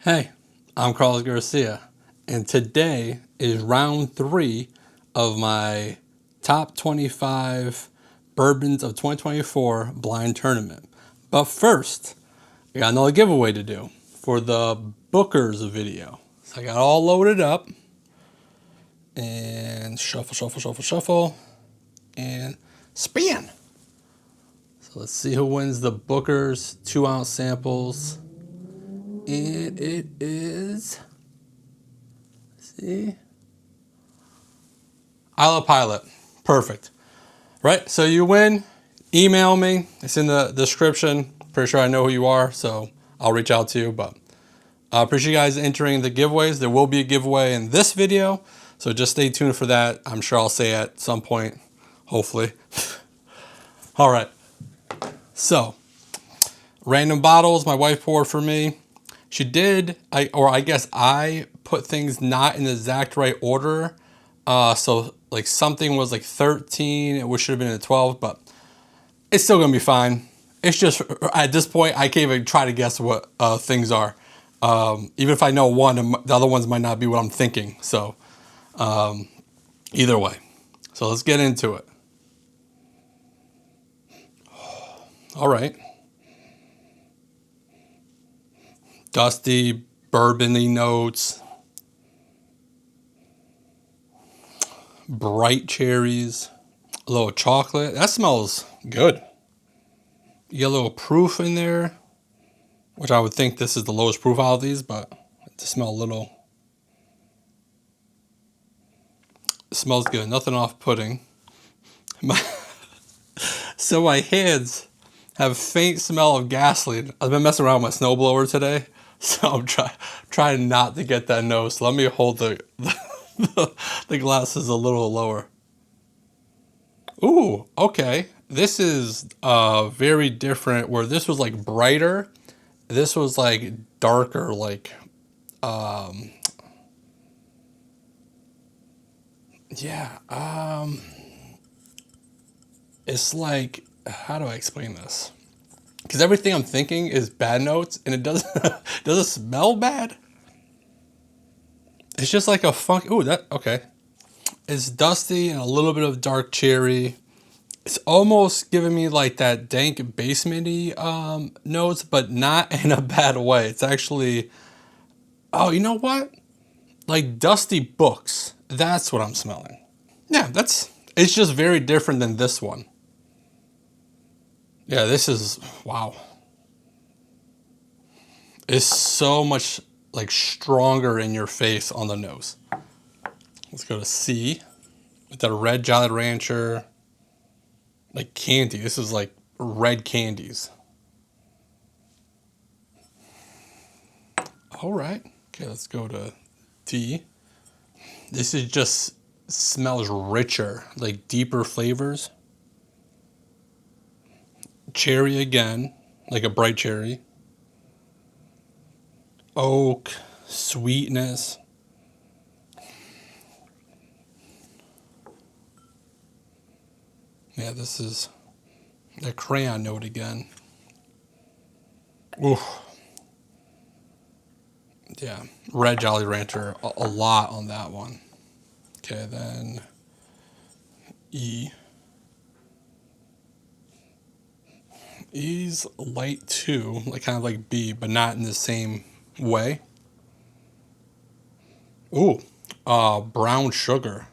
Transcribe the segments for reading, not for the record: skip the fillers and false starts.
Hey, I'm Carlos Garcia, and today is round 3 of my top 25 bourbons of 2024 blind tournament. But first, I got another giveaway to do for the Bookers video. So I got all loaded up, and shuffle, and spin. So let's see who wins the Bookers 2-ounce samples. And it is, let's see, Isla Pilot. Perfect. Right, so you win. Email me. It's in the description. Pretty sure I know who you are, so I'll reach out to you. But I appreciate you guys entering the giveaways. There will be a giveaway in this video, so just stay tuned for that. I'm sure I'll say it at some point, hopefully. All right, so random bottles my wife poured for me. She did, I guess I put things not in the exact right order. So like something was like 13, it should have been a 12, but it's still gonna be fine. It's just at this point I can't even try to guess what things are. Even if I know one, the other ones might not be what I'm thinking. So either way, so let's get into it. All right. Dusty, bourbony notes, bright cherries, a little chocolate. That smells good. You get a little proof in there, which I would think this is the lowest proof out of these, but it smells a little. It smells good. Nothing off-putting. So my hands have a faint smell of gasoline. I've been messing around with my snowblower today. So I'm trying not to get that nose. So let me hold the glasses a little lower. Ooh, okay. This is very different. Where this was like brighter, this was like darker. Like, it's like, how do I explain this? Because everything I'm thinking is bad notes, and it doesn't smell bad. It's just like a funk. Ooh, okay. It's dusty and a little bit of dark cherry. It's almost giving me like that dank basementy notes, but not in a bad way. It's actually, oh, you know what? Like dusty books. That's what I'm smelling. Yeah, it's just very different than this one. Yeah, this is, wow. It's so much like stronger in your face on the nose. Let's go to C with the red Jolly Rancher, like candy. This is like red candies. All right. Okay, let's go to D. This is just smells richer, like deeper flavors. Cherry again, like a bright cherry. Oak, sweetness. Yeah, this is the crayon note again. Oof. Yeah, red Jolly Rancher, a lot on that one. Okay, then E. E's light too, like kind of like B, but not in the same way. Ooh, brown sugar.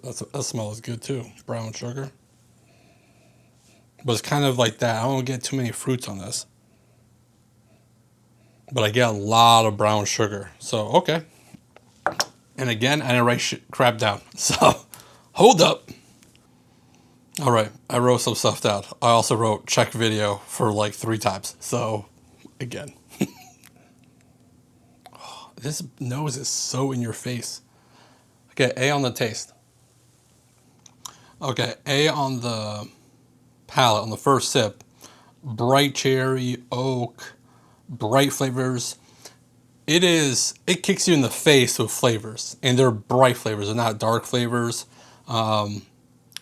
That smells good too, brown sugar. But it's kind of like that. I don't get too many fruits on this. But I get a lot of brown sugar. So, okay. And again, I didn't write crap down. So, hold up. All right, I wrote some stuff down. I also wrote check video for like 3 times. So, again. Oh, this nose is so in your face. Okay, A on the taste. Okay, A on the palate, on the first sip. Bright cherry, oak, bright flavors. It kicks you in the face with flavors. And they're bright flavors, they're not dark flavors.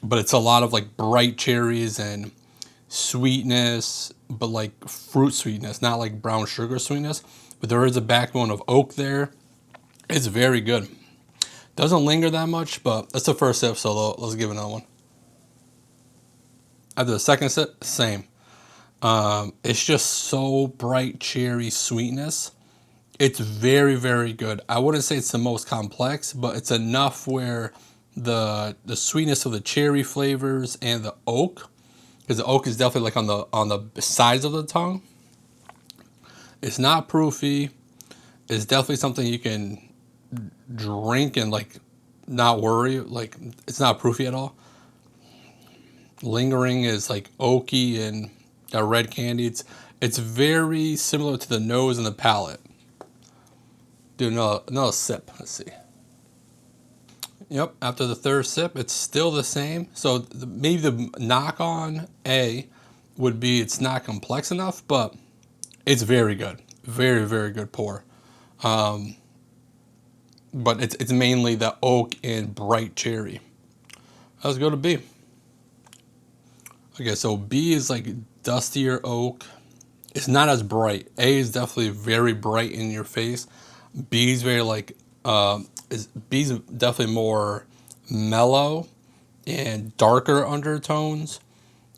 But it's a lot of like bright cherries and sweetness, but like fruit sweetness, not like brown sugar sweetness. But there is a backbone of oak there. It's very good. Doesn't linger that much, but that's the first sip, so let's give it another one. After the second sip, same. It's just so bright cherry sweetness. It's very, very good. I wouldn't say it's the most complex, but it's enough where the sweetness of the cherry flavors and the oak, because the oak is definitely like on the sides of the tongue. It's not proofy. It's definitely something you can drink and like not worry. Like it's not proofy at all. Lingering is like oaky and got red candy. It's very similar to the nose and the palate. Do another sip. Let's see. Yep. After the third sip, it's still the same. So maybe the knock on A would be it's not complex enough, but it's very good. Very, very good pour. But it's mainly the oak and bright cherry. Let's go to B. Okay, so B is like dustier oak. It's not as bright. A is definitely very bright in your face. B is very like B is definitely more mellow and darker undertones.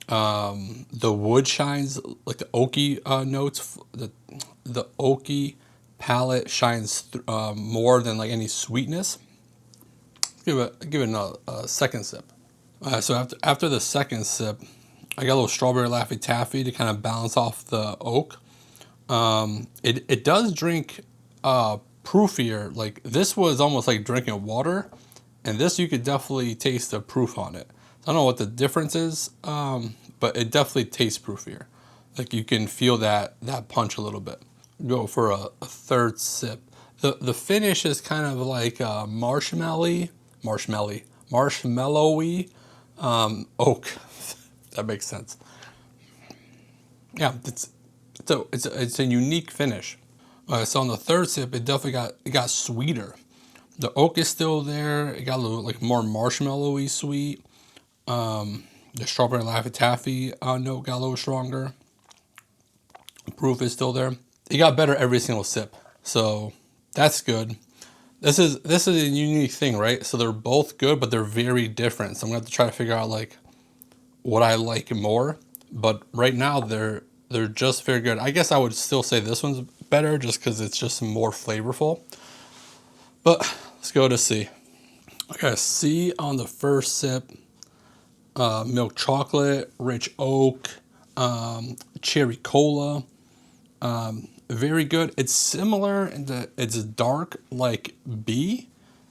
The wood shines like the oaky notes. The oaky palate shines more than like any sweetness. Give it a second sip. So after the second sip, I got a little strawberry Laffy Taffy to kind of balance off the oak. It does drink proofier. Like this was almost like drinking water, and this you could definitely taste the proof on it. I don't know what the difference is, but it definitely tastes proofier. Like you can feel that punch a little bit. Go for a third sip. The finish is kind of like marshmallowy oak. That makes sense. Yeah, it's a unique finish. So on the third sip, it definitely got sweeter. The oak is still there. It got a little like more marshmallowy sweet. The strawberry Laffy Taffy note got a little stronger. Proof is still there. It got better every single sip, so that's good. This is a unique thing, right? So they're both good, but they're very different. So I'm gonna have to try to figure out like what I like more. But right now they're just very good. I guess I would still say this one's better just because it's just more flavorful. But let's go to C. Okay, C on the first sip. Milk chocolate, rich oak, cherry cola. Very good. It's similar in that it's dark like B,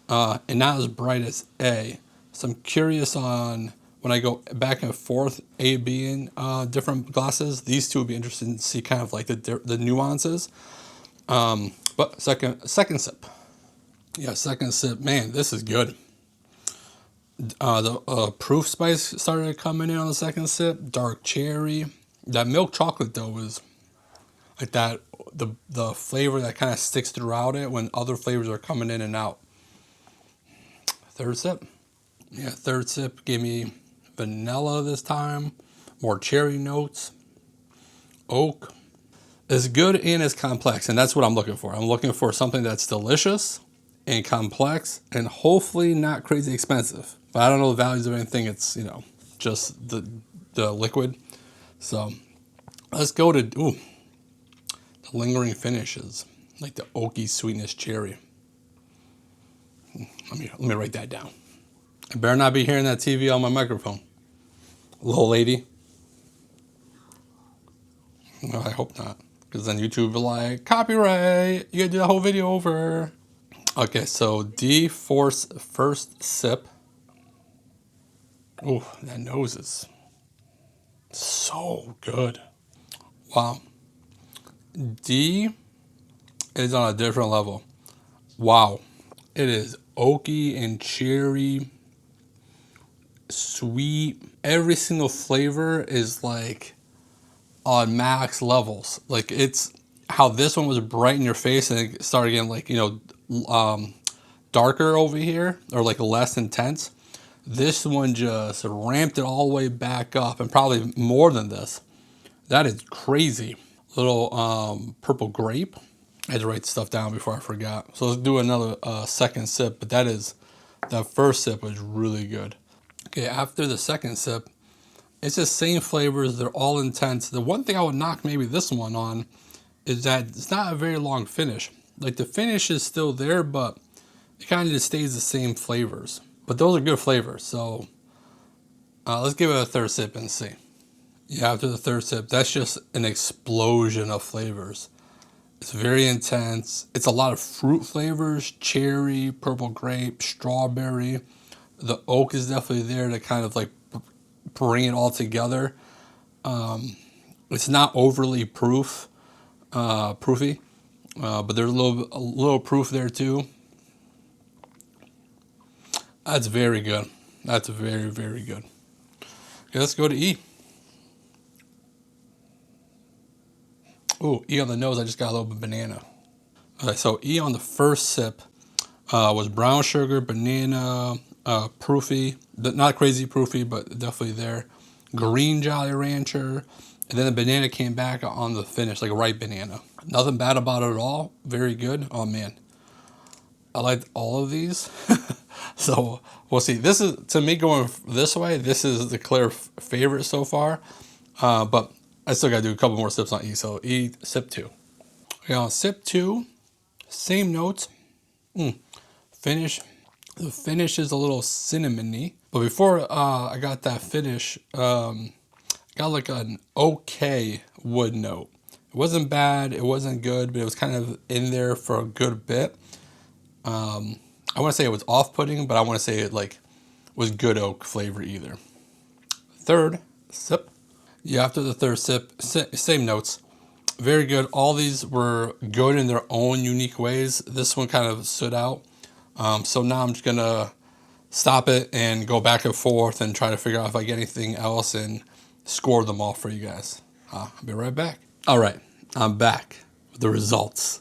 and not as bright as A. So I'm curious on when I go back and forth, A, B in different glasses. These two would be interesting to see kind of like the nuances. But second sip. Yeah, second sip. Man, this is good. The proof spice started coming in on the second sip. Dark cherry. That milk chocolate though was like that. The flavor that kind of sticks throughout it when other flavors are coming in and out. Third sip. Yeah, third sip gave me vanilla this time. More cherry notes. Oak. It's good and it's complex, and that's what I'm looking for. I'm looking for something that's delicious and complex and hopefully not crazy expensive. But I don't know the values of anything. It's, just the liquid. So let's go to the lingering finishes, like the oaky sweetness cherry. Let me write that down. I better not be hearing that TV on my microphone. Little lady. No, I hope not. Because then YouTube will like, copyright. You gotta do the whole video over. Okay, so D first sip. Oh, that nose is so good. Wow. D is on a different level. Wow. It is oaky and cherry, sweet. Every single flavor is like on max levels. Like it's how this one was bright in your face and it started getting like, darker over here or like less intense. This one just ramped it all the way back up, and probably more than this. That is crazy. Little purple grape. I had to write stuff down before I forgot. So let's do another second sip, but that first sip was really good. Okay, after the second sip, it's the same flavors. They're all intense. The one thing I would knock maybe this one on is that it's not a very long finish. Like the finish is still there, but it kind of just stays the same flavors. But those are good flavors. So let's give it a third sip and see. Yeah, after the third sip, that's just an explosion of flavors. It's very intense. It's a lot of fruit flavors, cherry, purple grape, strawberry. The oak is definitely there to kind of like bring it all together. It's not overly proofy, but there's a little proof there too. That's very good. That's very, very good. Okay, let's go to E. Ooh, E on the nose, I just got a little bit of banana. Okay, so E on the first sip was brown sugar, banana, proofy. Not crazy proofy, but definitely there. Green Jolly Rancher. And then the banana came back on the finish, like a ripe banana. Nothing bad about it at all. Very good. Oh, man. I liked all of these. So we'll see. This is, to me, going this way, this is the clear favorite so far. But I still got to do a couple more sips on E. So E, sip 2. Okay, on sip 2, same notes. Finish. The finish is a little cinnamony. But before I got that finish, got like an okay wood note. It wasn't bad. It wasn't good, but it was kind of in there for a good bit. I want to say it was off-putting, but I want to say it like was good oak flavor either. Third sip. Yeah, after the third sip, same notes. Very good. All these were good in their own unique ways. This one kind of stood out. So now I'm just going to stop it and go back and forth and try to figure out if I get anything else and score them all for you guys. I'll be right back. All right, I'm back with the results.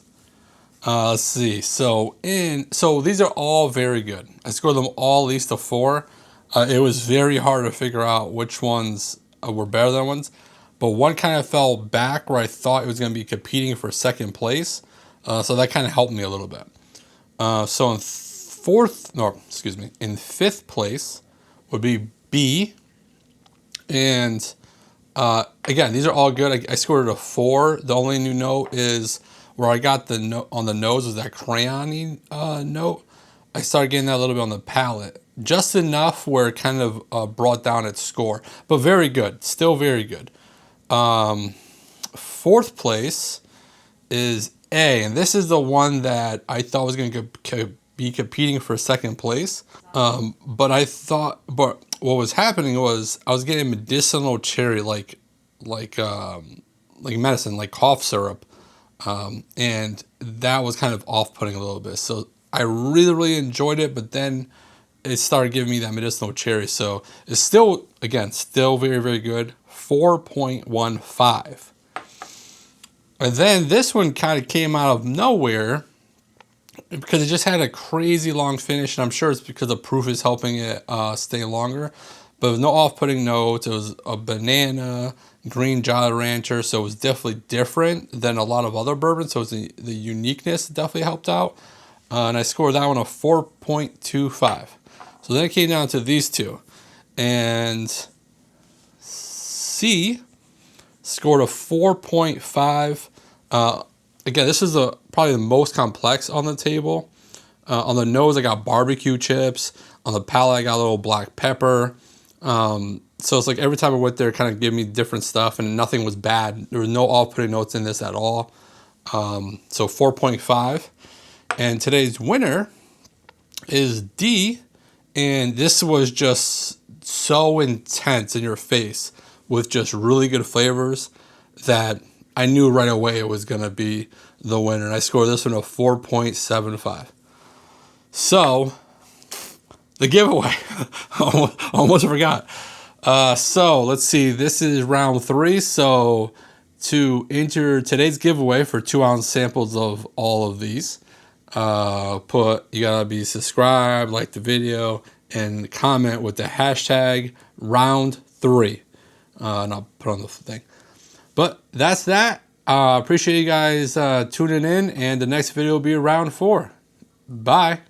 Let's see. So these are all very good. I scored them all at least a 4. It was very hard to figure out which ones were better than ones, but one kind of fell back where I thought it was going to be competing for second place. So that kind of helped me a little bit. So in fifth place would be B. And again, these are all good. I scored it a 4. The only new note is where I got the note on the nose was that crayon-y note. I started getting that a little bit on the palate. Just enough where it kind of brought down its score. But very good. Still very good. Fourth place is A. And this is the one that I thought was going to be competing for second place. But what was happening was I was getting medicinal cherry like medicine, like cough syrup. And that was kind of off-putting a little bit. So I really, really enjoyed it, but then it started giving me that medicinal cherry. So it's still very, very good. 4.15. And then this one kind of came out of nowhere because it just had a crazy long finish. And I'm sure it's because the proof is helping it stay longer. But with no off-putting notes, it was a banana, green Jolly Rancher, so it was definitely different than a lot of other bourbons. So the uniqueness definitely helped out. And I scored that one a 4.25. So then it came down to these two. And C scored a 4.5. Again, this is probably the most complex on the table. On the nose, I got barbecue chips. On the palate, I got a little black pepper. So it's like every time I went there, it kind of gave me different stuff, and nothing was bad. There was no off-putting notes in this at all. So 4.5. And today's winner is D. And this was just so intense in your face with just really good flavors that I knew right away it was going to be the winner. And I scored this one a 4.75. So the giveaway, almost forgot. So let's see, this is round 3. So to enter today's giveaway for 2-ounce samples of all of these, you gotta be subscribed, like the video, and comment with the hashtag round3. And I'll put on the thing. But that's that. Appreciate you guys tuning in, and the next video will be round 4. Bye.